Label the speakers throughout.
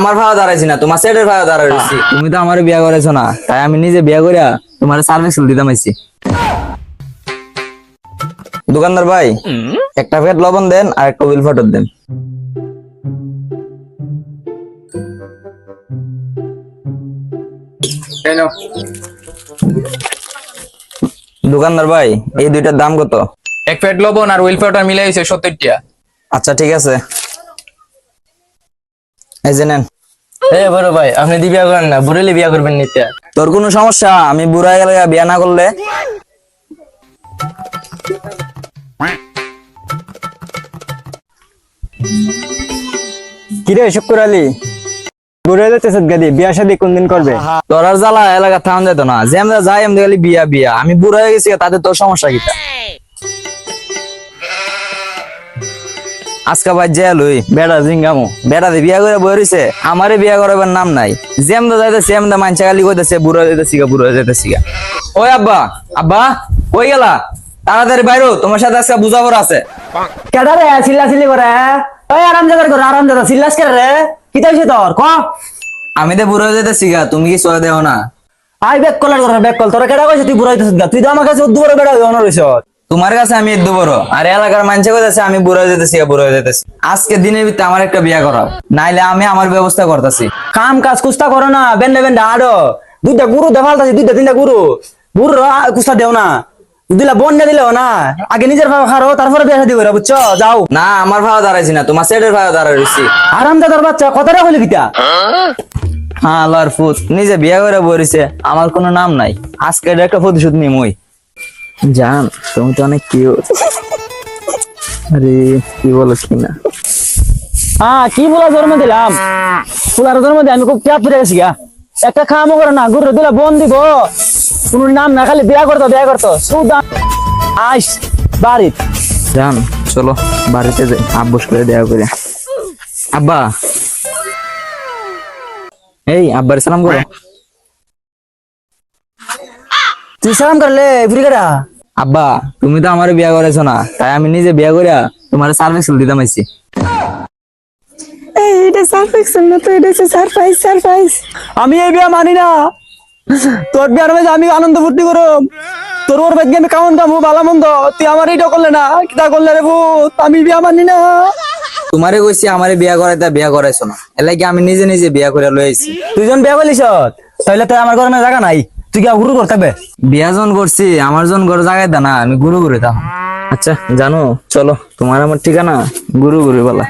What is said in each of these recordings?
Speaker 1: আমার ভাড়া দাঁড়াইছি না, তোমার সেটের ভাড়া দাঁড়াইছি। তুমি তো আমার বিয়া করেছো না, তাই আমি নিজে বিয়া করিয়া তোমার সার্ভিস দিতাম আইছি। দোকানদার ভাই, একটা প্যাকেট লবণ দেন আর একটা হুইল ফটো দেন। দোকানদার ভাই, এই দুইটার দাম কত?
Speaker 2: এক প্যাকেট লবণ আর হুইল পাউডার মিলাই হইছে 70 টাকা।
Speaker 1: আচ্ছা ঠিক আছে, এই যে নেন।
Speaker 3: বড় ভাই, আপনি দি বিয়া করেন না, বুড়েলে বিয়া করবেন নিতে।
Speaker 1: তোর কোনো সমস্যা? আমি বুড়া হয়ে গেলে বিয়া না করলে?
Speaker 3: কিরে শুক্র আলী, বুড়ে যেতেছে গাদি, বিয়া শাদী কোনদিন করবে?
Speaker 1: তোর আর জ্বালা এলাকা থাম যেত না, যে আমরা যাই এমনি খালি বিয়া বিয়া। আমি বুড়া হয়ে গেছি, তাতে তোর সমস্যা কিটা? আজকে ভাই যে লই বেড়া জিঙ্গামো বেড়া দিয়ে বিয়া করে বই রইছে, আমারে বিয়া করাবার নাম নাই। যেমন যাইতেছি এমন মানছে খালি কইতেছে বুড়া যাইতেছি গা, বুড়া যাইতেছি গা। ওই আব্বা, আব্বা কই গেলা? তাড়াতাড়ি বাইরো, তোমার সাথে আজকে বুঝাবর আছে।
Speaker 3: কেডা রে চিল্লা চিল্লি করে? ওই আরামজাদার ঘর, আরামজাদা চিল্লাস করে রে? কি তাইছে তোর ক?
Speaker 1: আমি তো বুড়া যাইতেছি গা, তুমি কি চলে দেও না?
Speaker 3: আই ব্যাক কলার ঘর, ব্যাক কল। তোরা কেডা কইছে তুই বুড়া হইতেছিস গা? তুই তো আমার কাছে উদ্দু বড় বেড়া হইও না রইছ।
Speaker 1: তোমার কাছে আমি একটু বড়, আর এলাকার মানুষে কইতেছে আমি বুড়া যেতেছি গা, বুড়া যেতেছি। আজকে দিনের ভিতরে আমার একটা বিয়া করাও, নাইলে আমি আমার ব্যবস্থা করতেছি।
Speaker 3: কাম কাজ কুস্তা করো না, বেন্ডে বেন্ডে আড়ো। দুইটা গুরু দেখালতাছি, দুইটা তিনটা গুরু গুরু কুস্তা দেও না, দিলা বন্যা দিলেও না। আগে নিজের ভাব খারো, তারপরে বিয়া শাদী করে, বুঝছো? যাও।
Speaker 1: না, আমার ভাড়া দাঁড়াইছি না, তোমার সেটের ভাড়া দাঁড়াইছি।
Speaker 3: আরামজাদার বাচ্চা কতটা হইলি কিতা?
Speaker 1: হ্যাঁ আল্লাহর ফুট, নিজে বিয়া করে বইছে, আমার কোনো নাম নাই। আজকে এটা একটা প্রতিশোধ নিই মই। জান, তুমি তো অনেক কিউট। আরে কি বলো কি না?
Speaker 3: হ্যাঁ, কি বলা জন্ম দিলাম? ফুলার জন্ম দিয়ে আমি খুব চাপ পড়ে গেছি গা। একটা খামো করে না, গুরু দিলা বোন দিব, কোন নাম না, খালি বিয়া করতো সুদা। আইস বাড়ি
Speaker 1: জান চলো বাড়িতে যাই, আব্বুস করে দেয়া করে। আব্বা, এই আব্বার সালাম করো।
Speaker 3: তুই সালাম করলে ফিরিকারা?
Speaker 1: আব্বা, তুমি তো আমার বিয়া করেছো না, তাই আমি নিজে বিয়া করিয়া তোমার সার্ভিস দিতাম আইছি।
Speaker 3: এটা সারপ্রাইজ না তো, এটা সারপ্রাইজ। আমি এই বিয়া মানি না। তোর বিয়ার মাঝে আমি আনন্দ ফুর্তি করো, তোর ওর ভাগ্যে আমি কেমন কামু ভালো মন্দ, তুই আমার এইটা করলে না, কিটা করলে রে ভূত? আমি বিয়া মানি না।
Speaker 1: তোমারে কইছি আমারে বিয়া করাইতে, বিয়া করাইছো না, এলাকি আমি নিজে নিজে বিয়া করে লই আইছি।
Speaker 3: তুই যখন বিয়া করলিস, তাহলে তো আমার ঘরে জায়গা নাই, তুই কি হুরু ঘর থাকবে?
Speaker 1: বিয়া জন করছি, আমার জন ঘর জাগাই দা না, আমি গুরু গুরু তাম। আচ্ছা জানো, চলো তোমার আমার ঠিকানা গুরু গুরু বলা।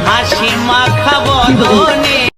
Speaker 4: হাসি মাখা বদনে